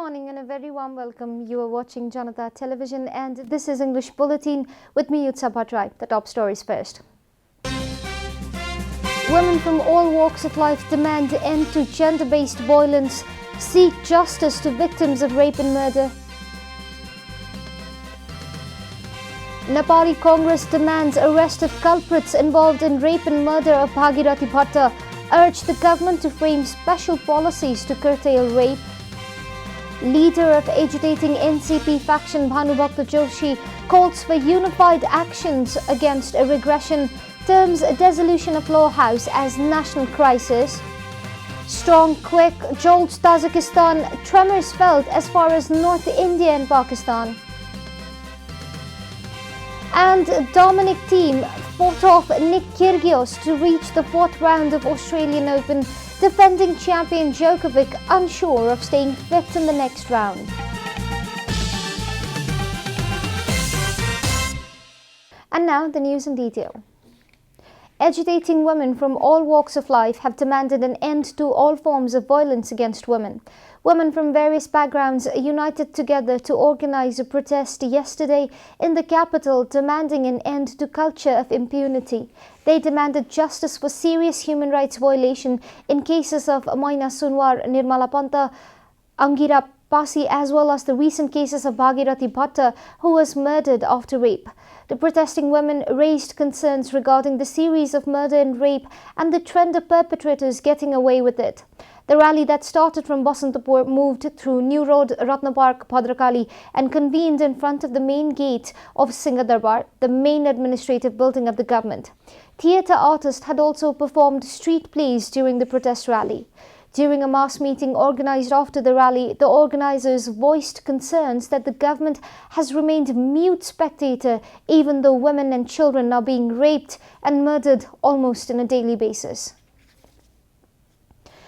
morning and a very warm welcome. You are watching JanataTelevision and this is English Bulletin with me, Utsa Bhattrai. The top stories first. Women from all walks of life demand end to gender-based violence, seek justice to victims of rape and murder. Nepali Congress demands arrest of culprits involved in rape and murder of Bhagirathi Bhatta, urge the government to frame special policies to curtail rape. Leader of agitating NCP faction Bhanubhakta Joshi calls for unified actions against a regression, terms a dissolution of law house as national crisis. Strong quake jolts Tajikistan, tremors felt as far as North India and Pakistan. And Dominic Thiem fought off Nick Kyrgios to reach the fourth round of Australian Open, defending champion Djokovic unsure of staying fifth in the next round. And now the news in detail. Agitating women from all walks of life have demanded an end to all forms of violence against women. Women from various backgrounds united together to organize a protest yesterday in the capital demanding an end to culture of impunity. They demanded justice for serious human rights violation in cases of Maina Sunwar, Nirmala Panta, Angira Pasi, as well as the recent cases of Bhagirathi Bhatta, who was murdered after rape. The protesting women raised concerns regarding the series of murder and rape and the trend of perpetrators getting away with it. The rally that started from Basantapur moved through New Road, Ratna Park, Bhadrakali and convened in front of the main gate of Singadarbar, the main administrative building of the government. Theatre artists had also performed street plays during the protest rally. During a mass meeting organized after the rally, the organizers voiced concerns that the government has remained mute spectator even though women and children are being raped and murdered almost on a daily basis.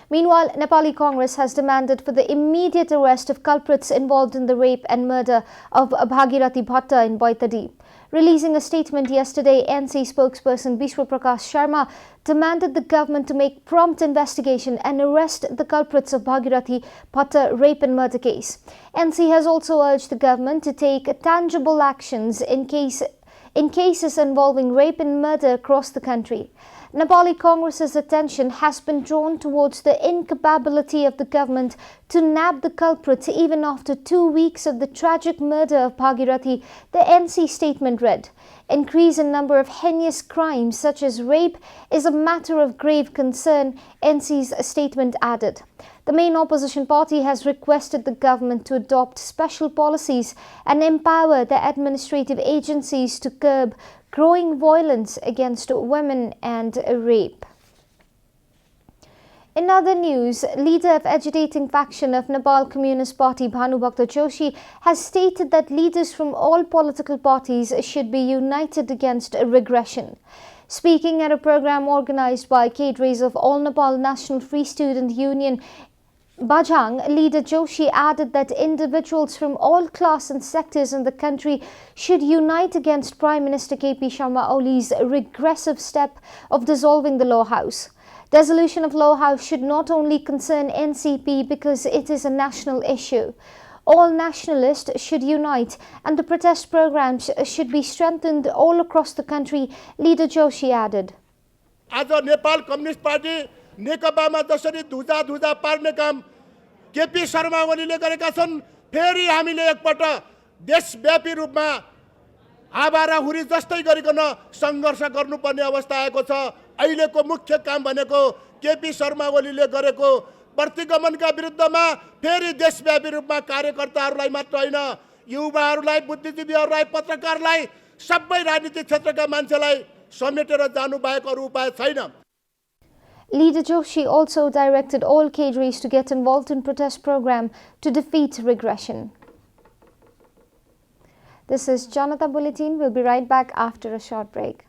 Meanwhile, Nepali Congress has demanded for the immediate arrest of culprits involved in the rape and murder of Bhagirathi Bhatta in Baitadi. Releasing a statement yesterday, NC spokesperson Bishwa Prakash Sharma demanded the government to make prompt investigation and arrest the culprits of Bhagirathi Bhatta rape and murder case. NC has also urged the government to take tangible actions in cases involving rape and murder across the country. Nepali Congress's attention has been drawn towards the incapability of the government to nab the culprit even after 2 weeks of the tragic murder of Bhagirathi, the NC statement read. Increase in number of heinous crimes such as rape is a matter of grave concern, NC's statement added. The main opposition party has requested the government to adopt special policies and empower the administrative agencies to curb growing violence against women and rape. In other news, leader of agitating faction of Nepal Communist Party Bhanubhakta Joshi has stated that leaders from all political parties should be united against regression. Speaking at a program organized by cadres of All Nepal National Free Student Union, Bajang, leader Joshi added that individuals from all class and sectors in the country should unite against Prime Minister KP Sharma Oli's regressive step of dissolving the law house. Dissolution of law house should not only concern NCP because it is a national issue. All nationalists should unite and the protest programs should be strengthened all across the country, leader Joshi added. As a Nepal Communist Party, नेकपामा जसरी धुजा धुजा पार्ने काम KP Sharma ओलीले गरेका छन्, फेरि हामीले एकपल्ट देशव्यापी रूपमा आवाराहुरी जस्तै गरिकन संघर्ष गर्नुपर्ने अवस्था आएको छ। अहिलेको मुख्य काम भनेको केपी शर्मा ओलीले गरेको प्रतिगमनका विरुद्धमा फेरि देशव्यापी रूपमा कार्यकर्ताहरूलाई मात्र हैन, युवाहरूलाई, बुद्धिजीवीहरूलाई, पत्रकारलाई, सबै राजनीतिक क्षेत्रका मान्छेलाई समेटेर जानु बाहेक अरु उपाय छैन। Leader Joshi also directed all cadres to get involved in protest program to defeat regression. This is Janata Bulletin. We'll be right back after a short break.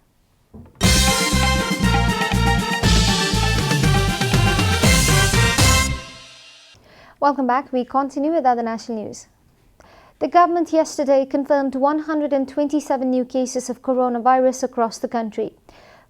Welcome back. We continue with other national news. The government yesterday confirmed 127 new cases of coronavirus across the country.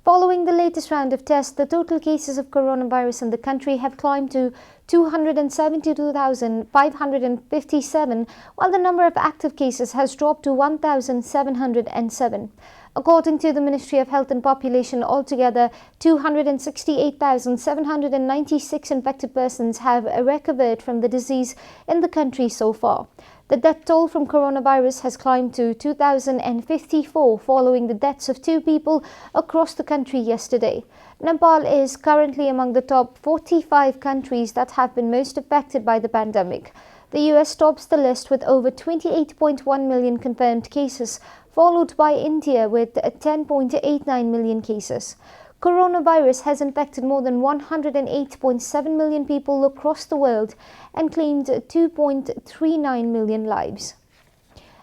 Following the latest round of tests, the total cases of coronavirus in the country have climbed to 272,557, while the number of active cases has dropped to 1,707. According to the Ministry of Health and Population, altogether 268,796 infected persons have recovered from the disease in the country so far. The death toll from coronavirus has climbed to 2,054 following the deaths of 2 people across the country yesterday. Nepal is currently among the top 45 countries that have been most affected by the pandemic. The US tops the list with over 28.1 million confirmed cases, followed by India with 10.89 million cases. Coronavirus has infected more than 108.7 million people across the world and claimed 2.39 million lives.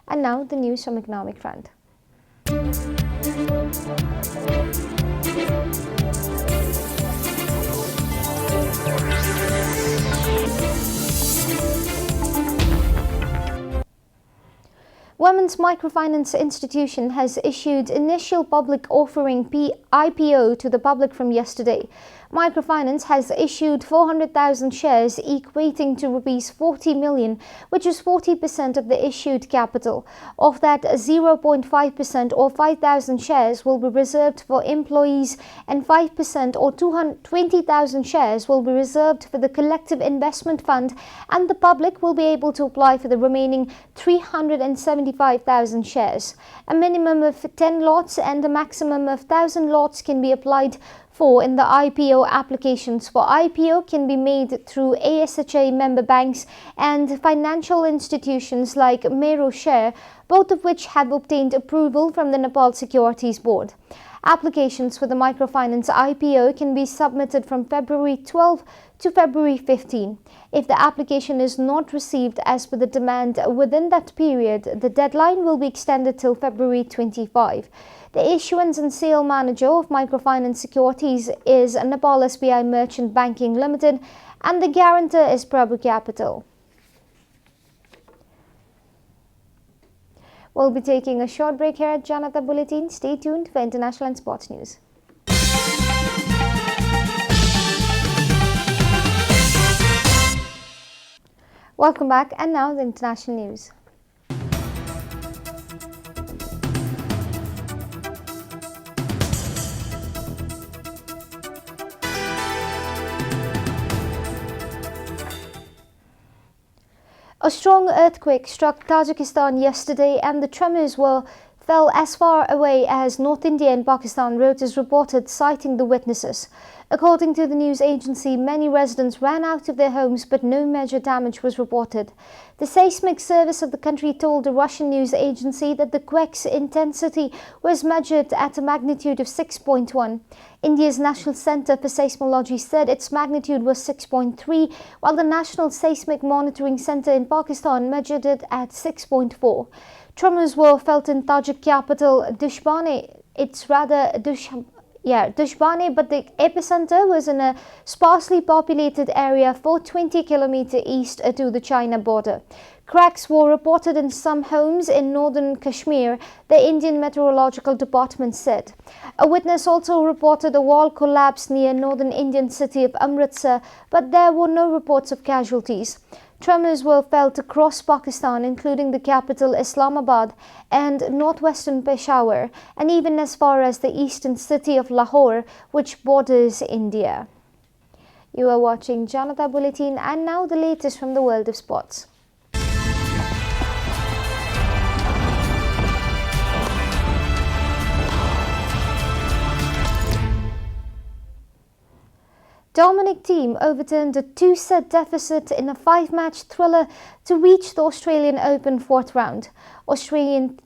And now the news from Economic Front. Women's Microfinance Institution has issued initial public offering IPO to the public from yesterday. Microfinance has issued 400,000 shares equating to Rs 40 million, which is 40% of the issued capital. Of that, 0.5% or 5,000 shares will be reserved for employees and 5% or 220,000 shares will be reserved for the collective investment fund, and the public will be able to apply for the remaining 375,000 shares. A minimum of 10 lots and a maximum of 1,000 lots can be applied for in the IPO. Applications for IPO can be made through ASHA member banks and financial institutions like Mero Share, both of which have obtained approval from the Nepal Securities Board. Applications for the microfinance IPO can be submitted from February 12 to February 15. If the application is not received as per the demand within that period, the deadline will be extended till February 25. The issuance and sale manager of microfinance securities is Nepal SBI Merchant Banking Limited, and the guarantor is Prabhu Capital. We'll be taking a short break here at Janata Bulletin. Stay tuned for international and sports news. Welcome back, and now the international news. A strong earthquake struck Tajikistan yesterday, and the tremors fell as far away as North India and Pakistan, Reuters reported, citing the witnesses. According to the news agency, many residents ran out of their homes, but no major damage was reported. The seismic service of the country told the Russian news agency that the quake's intensity was measured at a magnitude of 6.1. India's National Centre for Seismology said its magnitude was 6.3, while the National Seismic Monitoring Centre in Pakistan measured it at 6.4. Tremors were felt in Tajik capital Dushbane. Dushbane, but the epicenter was in a sparsely populated area 420 km east to the China border. Cracks were reported in some homes in northern Kashmir, the Indian Meteorological Department said. A witness also reported a wall collapse near northern Indian city of Amritsar, but there were no reports of casualties. Tremors were felt across Pakistan, including the capital Islamabad and northwestern Peshawar, and even as far as the eastern city of Lahore, which borders India. You are watching Janata Bulletin, and now the latest from the world of sports. Dominic Thiem overturned a 2-set deficit in a 5-match thriller to reach the Australian Open 4th round. Australian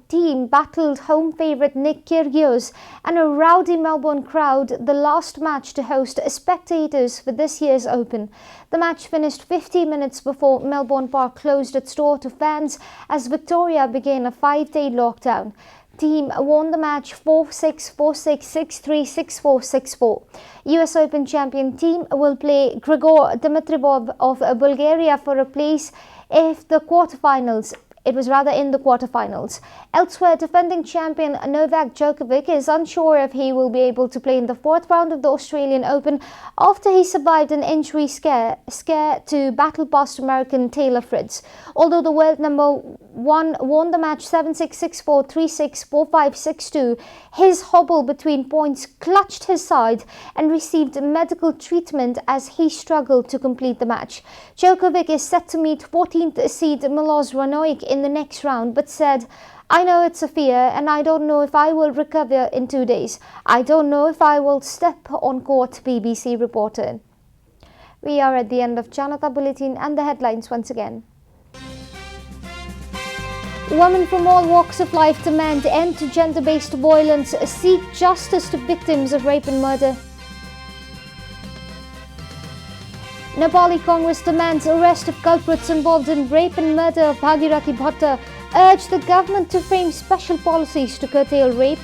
team battled home favourite Nick Kyrgios and a rowdy Melbourne crowd, the last match to host spectators for this year's Open. The match finished 50 minutes before Melbourne Park closed its door to fans as Victoria began a 5-day lockdown. Thiem won the match 4-6, 4-6, 6-3, 6-4, 6-4. US Open champion Thiem will play Grigor Dimitrov of Bulgaria for a place if the quarterfinals It was rather in the quarterfinals. Elsewhere, defending champion Novak Djokovic is unsure if he will be able to play in the fourth round of the Australian Open after he survived an injury scare to battle past American Taylor Fritz. Although the world number one won the match 7-6, 6-4, 3-6, 4-5, 6-2, his hobble between points clutched his side and received medical treatment as he struggled to complete the match. Djokovic is set to meet 14th seed Milos Raonic in the next round, but said, "I know it's a fear and I don't know if I will recover in 2 days. I don't know if I will step on court," BBC reported. We are at the end of Janata Bulletin and the headlines once again. Women from all walks of life demand end to gender-based violence, seek justice to victims of rape and murder. Nepali Congress demands arrest of culprits involved in rape and murder of Bhagirathi Bhatta, urged the government to frame special policies to curtail rape.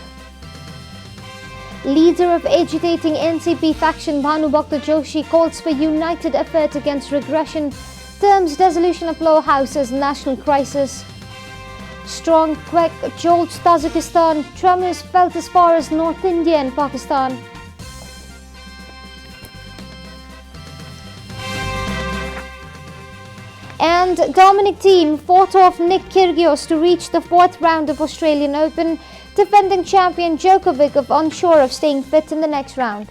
Leader of agitating NCP faction Bhanu Bhakta Joshi calls for united effort against regression, terms dissolution of lower house as national crisis. Strong quake jolts Tajikistan, tremors felt as far as North India and Pakistan. And Dominic Thiem fought off Nick Kyrgios to reach the fourth round of Australian Open, defending champion Djokovic of unsure of staying fit in the next round.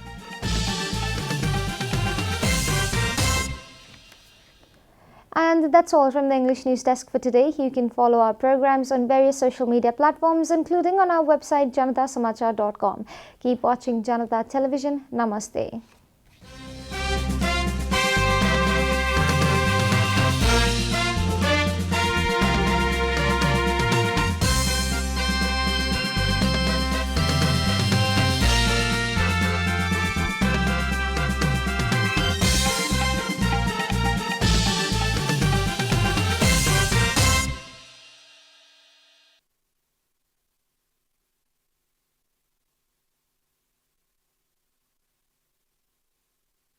And that's all from the English News Desk for today. You can follow our programs on various social media platforms, including on our website janatasamachar.com. Keep watching Janata Television. Namaste.